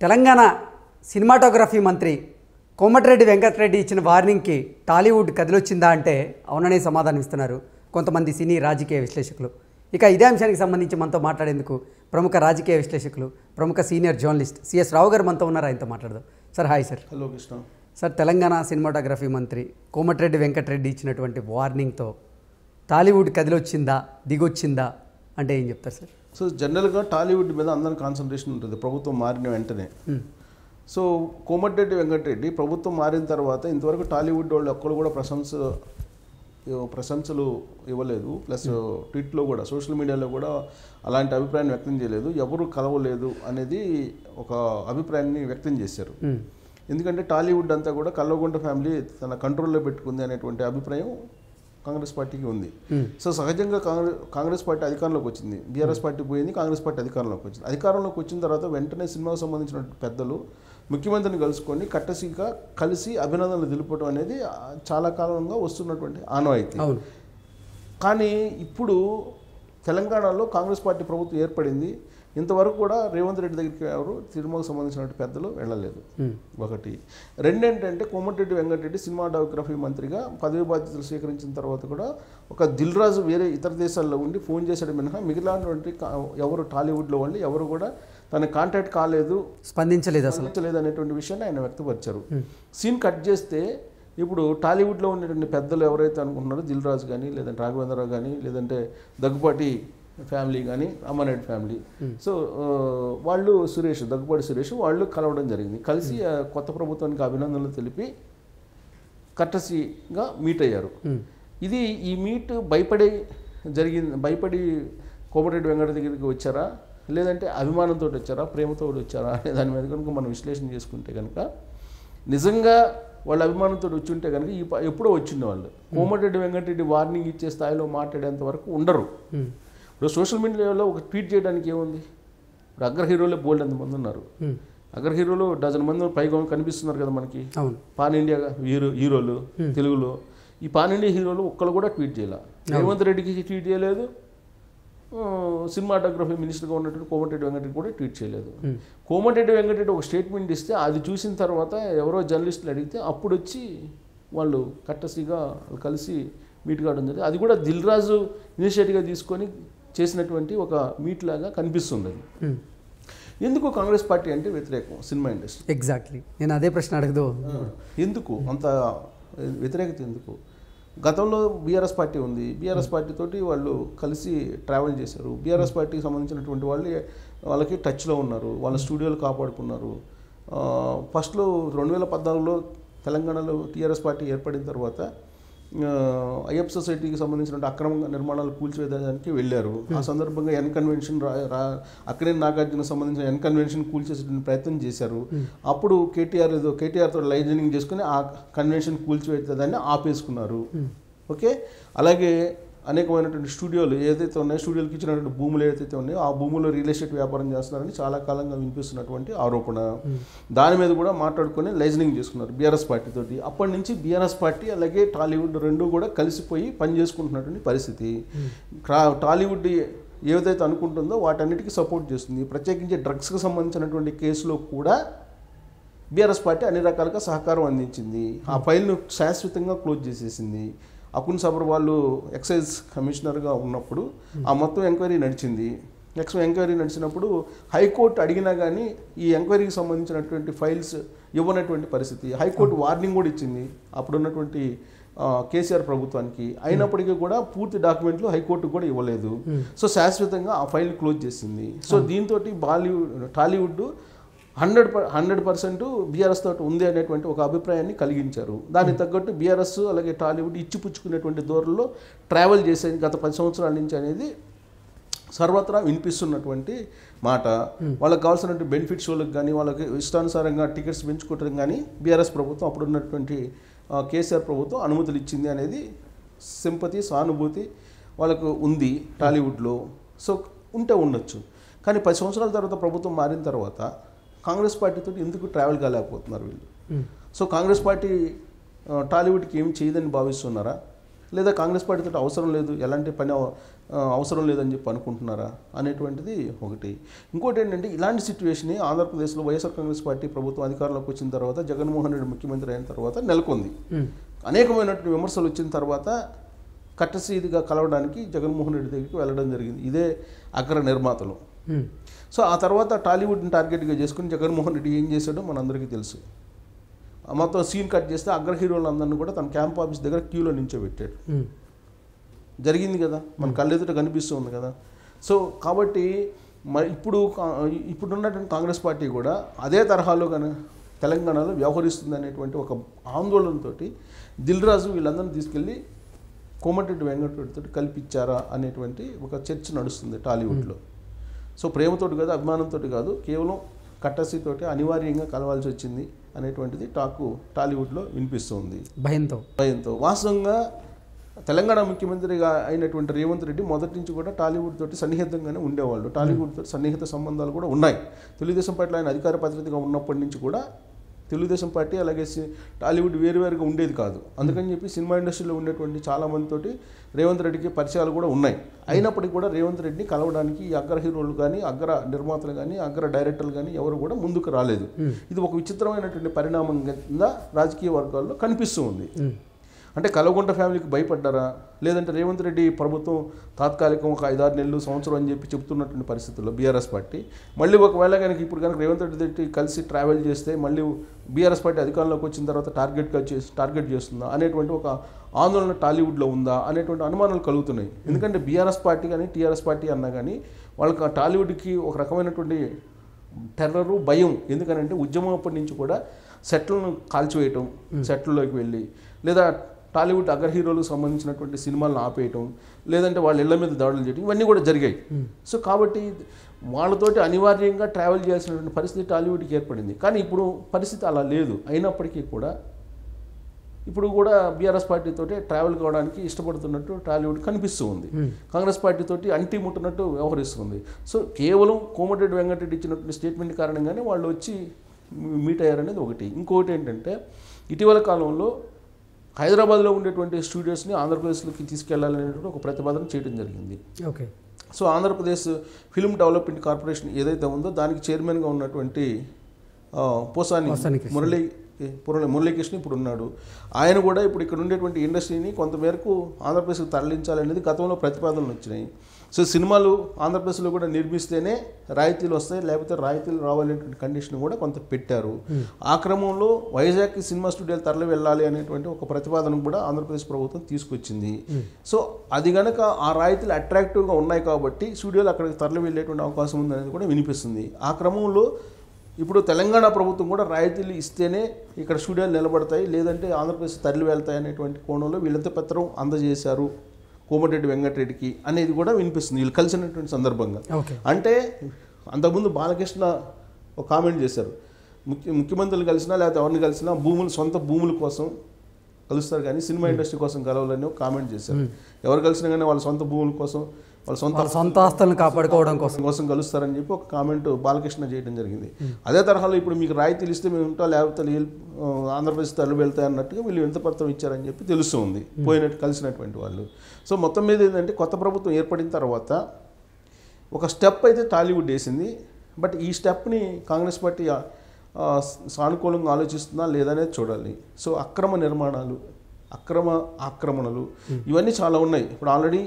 Telangana cinematography మంత్రి కోమటిరెడ్డి వెంకటరెడ్డి ఇచ్చిన వార్నింగ్కి టాలీవుడ్ కదిలొచ్చిందా అంటే అవుననే సమాధానం ఇస్తున్నారు కొంతమంది సినీ రాజకీయ విశ్లేషకులు. ఇక ఇదే అంశానికి సంబంధించి మనతో మాట్లాడేందుకు ప్రముఖ రాజకీయ విశ్లేషకులు, ప్రముఖ సీనియర్ జర్నలిస్ట్ సిఎస్ రావు గారు మనతో ఉన్నారు. ఆయనతో మాట్లాడదాం. Sir hi sir. Hello Krishna. Sir, Telangana cinematography మంత్రి కోమటిరెడ్డి వెంకటరెడ్డి ఇచ్చినటువంటి వార్నింగ్తో టాలీవుడ్ కదిలొచ్చిందా, దిగొచ్చిందా అంటే ఏం చెప్తారు సార్? సో జనరల్గా టాలీవుడ్ మీద అందరి కాన్సన్ట్రేషన్ ఉంటుంది ప్రభుత్వం మారిన వెంటనే. సో కోమటిరెడ్డి వెంకటరెడ్డి ప్రభుత్వం మారిన తర్వాత ఇంతవరకు టాలీవుడ్ వాళ్ళు ఒక్కరు కూడా ప్రశంసలు ఇవ్వలేదు. ప్లస్ ట్వీట్లో కూడా, సోషల్ మీడియాలో కూడా అలాంటి అభిప్రాయాన్ని వ్యక్తం చేయలేదు. ఎవరు కలవలేదు అనేది ఒక అభిప్రాయాన్ని వ్యక్తం చేశారు. ఎందుకంటే టాలీవుడ్ అంతా కూడా కల్వకుంట్ల ఫ్యామిలీ తన కంట్రోల్లో పెట్టుకుంది అనేటువంటి అభిప్రాయం కాంగ్రెస్ పార్టీకి ఉంది. సో సహజంగా కాంగ్రెస్ పార్టీ అధికారంలోకి వచ్చింది, బీఆర్ఎస్ పార్టీ పోయింది, కాంగ్రెస్ పార్టీ అధికారంలోకి వచ్చింది. అధికారంలోకి వచ్చిన తర్వాత వెంటనే సినిమాకు సంబంధించిన పెద్దలు ముఖ్యమంత్రిని కలుసుకొని కట్టసిగా కలిసి అభినందనలు తెలుపడం అనేది చాలా కాలంగా వస్తున్నటువంటి ఆనవాయితీ. కానీ ఇప్పుడు తెలంగాణలో కాంగ్రెస్ పార్టీ ప్రభుత్వం ఏర్పడింది. ఇంతవరకు కూడా రేవంత్ రెడ్డి దగ్గరికి ఎవరు సినిమాకు సంబంధించిన పెద్దలు వెళ్ళలేదు. ఒకటి. రెండేంటంటే కోమటిరెడ్డి వెంకటరెడ్డి సినిమాటోగ్రఫీ మంత్రిగా పదవి బాధ్యతలు స్వీకరించిన తర్వాత కూడా ఒక దిల్ రాజు వేరే ఇతర దేశాల్లో ఉండి ఫోన్ చేశాడు మినహా మిగిలినటువంటి ఎవరు టాలీవుడ్లో వాళ్ళు ఎవరు కూడా తన కాంటాక్ట్ కాలేదు, స్పందించలేదు అనేటువంటి విషయాన్ని ఆయన వ్యక్తపరిచారు. సీన్ కట్ చేస్తే ఇప్పుడు టాలీవుడ్లో ఉన్నటువంటి పెద్దలు ఎవరైతే అనుకుంటున్నారో దిల్ రాజు కానీ, లేదంటే రాఘవేంద్రరావు కానీ, లేదంటే దగ్గుపాటి ఫ్యామిలీ కానీ, అమ్మనాయుడు ఫ్యామిలీ, సో వాళ్ళు దగ్గుపాటి సురేష్ వాళ్ళు కలవడం జరిగింది. కలిసి కొత్త ప్రభుత్వానికి అభినందనలు తెలిపి కట్టసిగా మీట్ అయ్యారు. ఈ మీట్ భయపడి కోమటిరెడ్డి వెంకట దగ్గరికి వచ్చారా, లేదంటే అభిమానంతో వచ్చారా, ప్రేమతో వచ్చారా అనే దాని మీద కనుక మనం విశ్లేషణ చేసుకుంటే కనుక నిజంగా వాళ్ళ అభిమానంతో వచ్చి ఉంటే కనుక ఎప్పుడో వచ్చిండే వాళ్ళు కోమటిరెడ్డి వెంకటరెడ్డి వార్నింగ్ ఇచ్చే స్థాయిలో మాట్లాడేంత వరకు ఉండరు. ఇప్పుడు సోషల్ మీడియాలో ఒక ట్వీట్ చేయడానికి ఏముంది? ఇప్పుడు అగ్ర హీరోలే బోల్డ్ ఎంతమంది ఉన్నారు. అగ్ర హీరోలు డజన్ మంది పైగా కనిపిస్తున్నారు కదా మనకి. పాన్ ఇండియా హీరోలు తెలుగులో ఈ పాన్ ఇండియా హీరోలు ఒక్కళ్ళు కూడా ట్వీట్ చేయాల. రేవంత్ రెడ్డికి ట్వీట్ చేయలేదు, సినిమాటోగ్రఫీ మినిస్టర్గా ఉన్నటువంటి కోమటిరెడ్డి వెంకటరెడ్డి కూడా ట్వీట్ చేయలేదు. కోమటిరెడ్డి వెంకటరెడ్డి ఒక స్టేట్మెంట్ ఇస్తే అది చూసిన తర్వాత ఎవరో జర్నలిస్టులు అడిగితే అప్పుడు వచ్చి వాళ్ళు కట్టసిగా కలిసి మీట్ కావడం జరిగింది. అది కూడా దిల్ రాజు ఇనిషియేటివ్గా తీసుకొని చేసినటువంటి ఒక మీట్ లాగా కనిపిస్తుంది. ఎందుకు కాంగ్రెస్ పార్టీ అంటే వ్యతిరేకం సినిమా ఇండస్ట్రీ? ఎగ్జాక్ట్లీ, నేను అదే ప్రశ్న అడగదు. ఎందుకు అంత వ్యతిరేకత ఎందుకు? గతంలో బీఆర్ఎస్ పార్టీ ఉంది, బీఆర్ఎస్ పార్టీ తోటి వాళ్ళు కలిసి ట్రావెల్ చేశారు. బీఆర్ఎస్ పార్టీకి సంబంధించినటువంటి వాళ్ళకి టచ్లో ఉన్నారు, వాళ్ళ స్టూడియోలు కాపాడుకున్నారు. ఫస్ట్లో 2014లో తెలంగాణలో టీఆర్ఎస్ పార్టీ ఏర్పడిన తర్వాత అయ్యప్ప సొసైటీకి సంబంధించిన అక్రమ నిర్మాణాలు కూల్చివేయడానికి వెళ్ళారు. ఆ సందర్భంగా ఎన్ కన్వెన్షన్ అక్కడే నాగార్జున సంబంధించిన ఎన్ కన్వెన్షన్ కూల్చేసేటువంటి ప్రయత్నం చేశారు. అప్పుడు కేటీఆర్తో లైజనింగ్ చేసుకుని ఆ కన్వెన్షన్ కూల్చివేసేదాన్ని ఆపేసుకున్నారు. ఓకే, అలాగే అనేకమైనటువంటి స్టూడియోలు ఏదైతే ఉన్నాయో, స్టూడియోకి ఇచ్చినటువంటి భూములు ఏదైతే ఉన్నాయో ఆ భూముల్లో రియల్ ఎస్టేట్ వ్యాపారం చేస్తున్నారని చాలా కాలంగా వినిపిస్తున్నటువంటి ఆరోపణ. దాని మీద కూడా మాట్లాడుకొని లైజనింగ్ చేసుకున్నారు బీఆర్ఎస్ పార్టీ తోటి. అప్పటి నుంచి బీఆర్ఎస్ పార్టీ అలాగే టాలీవుడ్ రెండు కూడా కలిసిపోయి పనిచేసుకుంటున్నటువంటి పరిస్థితి. టాలీవుడ్ ఏదైతే అనుకుంటుందో వాటన్నిటికీ సపోర్ట్ చేస్తుంది. ప్రత్యేకించి డ్రగ్స్కి సంబంధించినటువంటి కేసులో కూడా బీఆర్ఎస్ పార్టీ అన్ని రకాలుగా సహకారం అందించింది. ఆ ఫైల్ను శాశ్వతంగా క్లోజ్ చేసేసింది. అకున్ సబర్ వాళ్ళు ఎక్సైజ్ కమిషనర్గా ఉన్నప్పుడు ఆ మొత్తం ఎంక్వైరీ నడిచింది. ఎంక్వైరీ నడిచినప్పుడు హైకోర్టు అడిగినా కానీ ఈ ఎంక్వైరీకి సంబంధించినటువంటి ఫైల్స్ ఇవ్వనటువంటి పరిస్థితి. హైకోర్టు వార్నింగ్ కూడా ఇచ్చింది అప్పుడున్నటువంటి కేసీఆర్ ప్రభుత్వానికి. అయినప్పటికీ కూడా పూర్తి డాక్యుమెంట్లు హైకోర్టుకు కూడా ఇవ్వలేదు. సో శాశ్వతంగా ఆ ఫైల్ క్లోజ్ చేసింది. సో దీంతో టాలీవుడ్ 100% బీఆర్ఎస్ తోటి ఉంది అనేటువంటి ఒక అభిప్రాయాన్ని కలిగించారు. దానికి తగ్గట్టు బీఆర్ఎస్ అలాగే టాలీవుడ్ ఇచ్చిపుచ్చుకునేటువంటి దూరంలో ట్రావెల్ చేసేది గత 10 సంవత్సరాల నుంచి అనేది సర్వత్రా వినిపిస్తున్నటువంటి మాట. వాళ్ళకి కావాల్సినటువంటి బెనిఫిట్ షోలకు కానీ, వాళ్ళకి ఇష్టానుసారంగా టికెట్స్ పెంచుకోవడం కానీ బీఆర్ఎస్ ప్రభుత్వం అప్పుడున్నటువంటి కేసీఆర్ ప్రభుత్వం అనుమతులు ఇచ్చింది అనేది సింపతి, సానుభూతి వాళ్ళకు ఉంది టాలీవుడ్లో. సో ఉంటే ఉండొచ్చు. కానీ 10 సంవత్సరాల తర్వాత ప్రభుత్వం మారిన తర్వాత కాంగ్రెస్ పార్టీతో ఎందుకు ట్రావెల్ కాలేకపోతున్నారు వీళ్ళు? సో కాంగ్రెస్ పార్టీ టాలీవుడ్కి ఏం చేయదని భావిస్తున్నారా? లేదా కాంగ్రెస్ పార్టీతో అవసరం లేదు, ఎలాంటి పని అవసరం లేదని చెప్పి అనుకుంటున్నారా అనేటువంటిది ఒకటి. ఇంకోటి ఏంటంటే ఇలాంటి సిచ్యువేషన్ ఆంధ్రప్రదేశ్లో వైఎస్ఆర్ కాంగ్రెస్ పార్టీ ప్రభుత్వం అధికారంలోకి వచ్చిన తర్వాత, జగన్మోహన్ రెడ్డి ముఖ్యమంత్రి అయిన తర్వాత నెలకొంది. అనేకమైనటువంటి విమర్శలు వచ్చిన తర్వాత కట్టసీదిగా కలవడానికి జగన్మోహన్ రెడ్డి దగ్గరికి వెళ్ళడం జరిగింది ఇదే అగ్ర నిర్మాతలు. సో ఆ తర్వాత టాలీవుడ్ని టార్గెట్గా చేసుకుని జగన్మోహన్ రెడ్డి ఏం చేశాడో మనందరికీ తెలుసు. మొత్తం సీన్ కట్ చేస్తే అగ్ర హీరోలందరినీ కూడా తన క్యాంప్ ఆఫీస్ దగ్గర క్యూలో నించోబెట్టాడు. జరిగింది కదా, మన కళ్ళెదుట కనిపిస్తూ ఉంది కదా. సో కాబట్టి మరి ఇప్పుడున్నటువంటి కాంగ్రెస్ పార్టీ కూడా అదే తరహాలో తెలంగాణలో వ్యవహరిస్తుంది అనేటువంటి ఒక ఆందోళనతో దిల్ రాజు వీళ్ళందరినీ తీసుకెళ్ళి కోమటిరెడ్డి వెంకటరెడ్డితో కల్పించారా అనేటువంటి ఒక చర్చ నడుస్తుంది టాలీవుడ్లో. సో ప్రేమతోటి కాదు, అభిమానంతో కాదు, కేవలం కట్టసీతోటి అనివార్యంగా కలవాల్సి వచ్చింది అనేటువంటిది టాకు టాలీవుడ్లో వినిపిస్తుంది. భయంతో వాస్తవంగా తెలంగాణ ముఖ్యమంత్రిగా అయినటువంటి రేవంత్ రెడ్డి మొదటి నుంచి కూడా టాలీవుడ్ తోటి సన్నిహితంగానే ఉండేవాళ్ళు. టాలీవుడ్ తోటి సన్నిహిత సంబంధాలు కూడా ఉన్నాయి. తెలుగుదేశం పార్టీలో ఆయన అధికార ప్రతినిధిగా ఉన్నప్పటి నుంచి కూడా తెలుగుదేశం పార్టీ అలాగే టాలీవుడ్ వేరువేరుగా ఉండేది కాదు. అందుకని చెప్పి సినిమా ఇండస్ట్రీలో ఉండేటువంటి చాలామందితోటి రేవంత్ రెడ్డికి పరిచయాలు కూడా ఉన్నాయి. అయినప్పటికీ కూడా రేవంత్ రెడ్డిని కలవడానికి ఈ అగ్ర హీరోలు కానీ, అగ్ర నిర్మాతలు కానీ, అగ్ర డైరెక్టర్లు కానీ ఎవరు కూడా ముందుకు రాలేదు. ఇది ఒక విచిత్రమైనటువంటి పరిణామం కింద రాజకీయ వర్గాల్లో కనిపిస్తూ ఉంది. అంటే కల్వకుంట్ల ఫ్యామిలీకి భయపడ్డారా, లేదంటే రేవంత్ రెడ్డి ప్రభుత్వం తాత్కాలికం ఒక 5-6 నెలలు సంవత్సరం అని చెప్పి చెప్తున్నటువంటి పరిస్థితుల్లో బీఆర్ఎస్ పార్టీ మళ్ళీ ఒకవేళ కనుక ఇప్పుడు కనుక రేవంత్ రెడ్డి కలిసి ట్రావెల్ చేస్తే మళ్ళీ బీఆర్ఎస్ పార్టీ అధికారంలోకి వచ్చిన తర్వాత టార్గెట్ చేస్తుందా అనేటువంటి ఒక ఆందోళన టాలీవుడ్లో ఉందా అనేటువంటి అనుమానాలు కలుగుతున్నాయి. ఎందుకంటే బీఆర్ఎస్ పార్టీ కానీ టీఆర్ఎస్ పార్టీ అన్నా కానీ వాళ్ళకి టాలీవుడ్కి ఒక రకమైనటువంటి టెర్రరు, భయం. ఎందుకనంటే ఉద్యమం అప్పటి నుంచి కూడా సెట్లను కాల్చివేయటం, సెట్లలోకి వెళ్ళి లేదా టాలీవుడ్ అగ్ర హీరోలకు సంబంధించినటువంటి సినిమాలను ఆపేయటం, లేదంటే వాళ్ళ ఇళ్ల మీద దాడులు చేయడం, ఇవన్నీ కూడా జరిగాయి. సో కాబట్టి వాళ్ళతోటి అనివార్యంగా ట్రావెల్ చేయాల్సినటువంటి పరిస్థితి టాలీవుడ్కి ఏర్పడింది. కానీ ఇప్పుడు పరిస్థితి అలా లేదు. అయినప్పటికీ కూడా ఇప్పుడు కూడా బీఆర్ఎస్ పార్టీతోటి ట్రావెల్ కావడానికి ఇష్టపడుతున్నట్టు టాలీవుడ్ కనిపిస్తూ ఉంది. కాంగ్రెస్ పార్టీతోటి అంటి ముట్టినట్టు వ్యవహరిస్తుంది. సో కేవలం కోమటిరెడ్డి వెంకటరెడ్డి ఇచ్చినటువంటి స్టేట్మెంట్ కారణంగానే వాళ్ళు వచ్చి మీట్ అయ్యారనేది ఒకటి. ఇంకొకటి ఏంటంటే ఇటీవల కాలంలో హైదరాబాద్లో ఉండేటువంటి స్టూడియోస్ని ఆంధ్రప్రదేశ్లోకి తీసుకెళ్లాలనేటువంటి ఒక ప్రతిపాదన చేయడం జరిగింది. Okay. So Andhra Pradesh film development corporation ఏదైతే ఉందో దానికి చైర్మన్గా ఉన్నటువంటి పోసాని మురళీకృష్ణ ఇప్పుడు ఉన్నాడు. ఆయన కూడా ఇప్పుడు ఇక్కడ ఉండేటువంటి ఇండస్ట్రీని కొంతమేరకు ఆంధ్రప్రదేశ్కి తరలించాలనేది గతంలో ప్రతిపాదనలు వచ్చినాయి. సో సినిమాలు ఆంధ్రప్రదేశ్లో కూడా నిర్మిస్తేనే రాయితీలు వస్తాయి, లేకపోతే రాయితీలు రావాలనేటువంటి కండిషన్ కూడా కొంత పెట్టారు. ఆ క్రమంలో వైజాగ్కి సినిమా స్టూడియోలు తరలి వెళ్ళాలి అనేటువంటి ఒక ప్రతిపాదన కూడా ఆంధ్రప్రదేశ్ ప్రభుత్వం తీసుకొచ్చింది. సో అది కనుక ఆ రాయితీలు అట్రాక్టివ్గా ఉన్నాయి కాబట్టి స్టూడియోలు అక్కడికి తరలి వెళ్ళేటువంటి అవకాశం ఉందనేది కూడా వినిపిస్తుంది. ఆ క్రమంలో ఇప్పుడు తెలంగాణ ప్రభుత్వం కూడా రాయితీలు ఇస్తేనే ఇక్కడ స్టూడియోలు నిలబడతాయి, లేదంటే ఆంధ్రప్రదేశ్ తరలి వెళ్తాయి అనేటువంటి కోణంలో వీళ్ళంతా పత్రం అందజేశారు కోమటిరెడ్డి వెంకటరెడ్డికి అనేది కూడా వినిపిస్తుంది వీళ్ళు కలిసినటువంటి సందర్భంగా. అంటే అంతకుముందు బాలకృష్ణ ఒక కామెంట్ చేశారు, ముఖ్యమంత్రులు కలిసినా లేకపోతే ఎవరిని కలిసినా సొంత భూముల కోసం కలుస్తారు కానీ సినిమా ఇండస్ట్రీ కోసం కలవాలని ఒక కామెంట్ చేశారు. ఎవరు కలిసినా కానీ వాళ్ళ సొంత భూముల కోసం, వాళ్ళ సొంత ఆస్తులను కాపాడుకోవడం కోసం కలుస్తారని చెప్పి ఒక కామెంట్ బాలకృష్ణ చేయడం జరిగింది. అదే తరహాలో ఇప్పుడు మీకు రాయితీలు ఇస్తే మేము ఉంటా, లేకపోతే ఆంధ్రప్రదేశ్ తరలి వెళ్తాయి అన్నట్టుగా వీళ్ళు ఎంత పత్రం ఇచ్చారని చెప్పి తెలుస్తుంది పోయినట్టు కలిసినటువంటి వాళ్ళు. సో మొత్తం మీద ఏంటంటే కొత్త ప్రభుత్వం ఏర్పడిన తర్వాత ఒక స్టెప్ అయితే టాలీవుడ్ వేసింది. బట్ ఈ స్టెప్ని కాంగ్రెస్ పార్టీ సానుకూలంగా ఆలోచిస్తుందా లేదనేది చూడాలి. సో అక్రమ నిర్మాణాలు, ఆక్రమణలు ఇవన్నీ చాలా ఉన్నాయి. ఇప్పుడు ఆల్రెడీ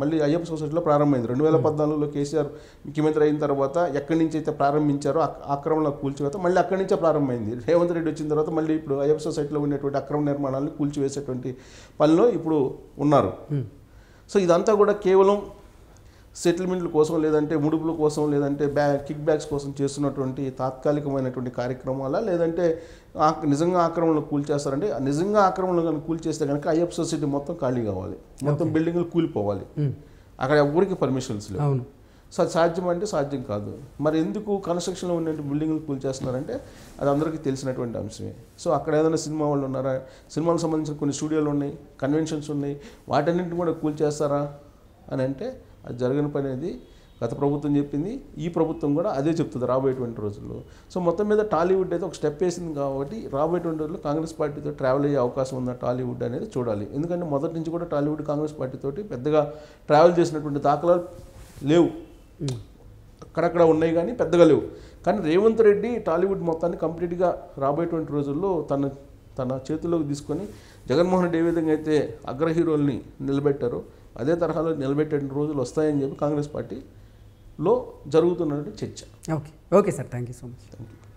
మళ్ళీ అయ్యప్ప సొసైటీలో ప్రారంభమైంది. 2014లో కేసీఆర్ ముఖ్యమంత్రి అయిన తర్వాత ఎక్కడి నుంచి అయితే ప్రారంభించారో ఆక్రమణ కూల్చివేత మళ్ళీ అక్కడి నుంచే ప్రారంభమైంది. రేవంత్ రెడ్డి వచ్చిన తర్వాత మళ్ళీ ఇప్పుడు అయ్యప్ప సొసైటీలో ఉండేటువంటి అక్రమ నిర్మాణాలను కూల్చివేసేటువంటి పనిలో ఇప్పుడు ఉన్నారు. సో ఇదంతా కూడా కేవలం సెటిల్మెంట్ల కోసం, లేదంటే ముడుపుల కోసం, లేదంటే కిక్ బ్యాక్స్ కోసం చేస్తున్నటువంటి తాత్కాలికమైనటువంటి కార్యక్రమాల, లేదంటే నిజంగా ఆక్రమణలు కూల్చేస్తారంటే నిజంగా ఆక్రమణలు కనుక కూల్చేస్తే కనుక అయ్యప్ప సొసైటీ మొత్తం ఖాళీ కావాలి, మొత్తం బిల్డింగ్లు కూలిపోవాలి, అక్కడ ఎవరికి పర్మిషన్స్ లేవు. సో అది సాధ్యం అంటే సాధ్యం కాదు. మరి ఎందుకు కన్స్ట్రక్షన్లో ఉన్న బిల్డింగ్లు కూల్చేస్తున్నారంటే అది అందరికీ తెలిసినటువంటి అంశమే. సో అక్కడ ఏదైనా సినిమా వాళ్ళు ఉన్నారా, సినిమాలకు సంబంధించిన కొన్ని స్టూడియోలు ఉన్నాయి, కన్వెన్షన్స్ ఉన్నాయి, వాటన్నింటిని కూడా కూల్చేస్తారా అని అంటే అది జరగని పని. అనేది గత ప్రభుత్వం చెప్పింది, ఈ ప్రభుత్వం కూడా అదే చెప్తుంది రాబోయేటువంటి రోజుల్లో. సో మొత్తం మీద టాలీవుడ్ అయితే ఒక స్టెప్ వేసింది కాబట్టి రాబోయేటువంటి రోజుల్లో కాంగ్రెస్ పార్టీతో ట్రావెల్ అయ్యే అవకాశం ఉందా టాలీవుడ్ అనేది చూడాలి. ఎందుకంటే మొదటి నుంచి కూడా టాలీవుడ్ కాంగ్రెస్ పార్టీతోటి పెద్దగా ట్రావెల్ చేసినటువంటి దాఖలాలు లేవు, అక్కడక్కడ ఉన్నాయి కానీ పెద్దగా లేవు. కానీ రేవంత్ రెడ్డి టాలీవుడ్ మొత్తాన్ని కంప్లీట్గా రాబోయేటువంటి రోజుల్లో తన చేతుల్లోకి తీసుకొని జగన్మోహన్ రెడ్డి ఏ విధంగా అయితే అగ్ర హీరోల్ని నిలబెట్టారో అదే తరహాలో నిలబెట్టే రోజులు వస్తాయని చెప్పి కాంగ్రెస్ పార్టీలో జరుగుతున్నటువంటి చర్చ. Okay sir, thank you so much. Thank you.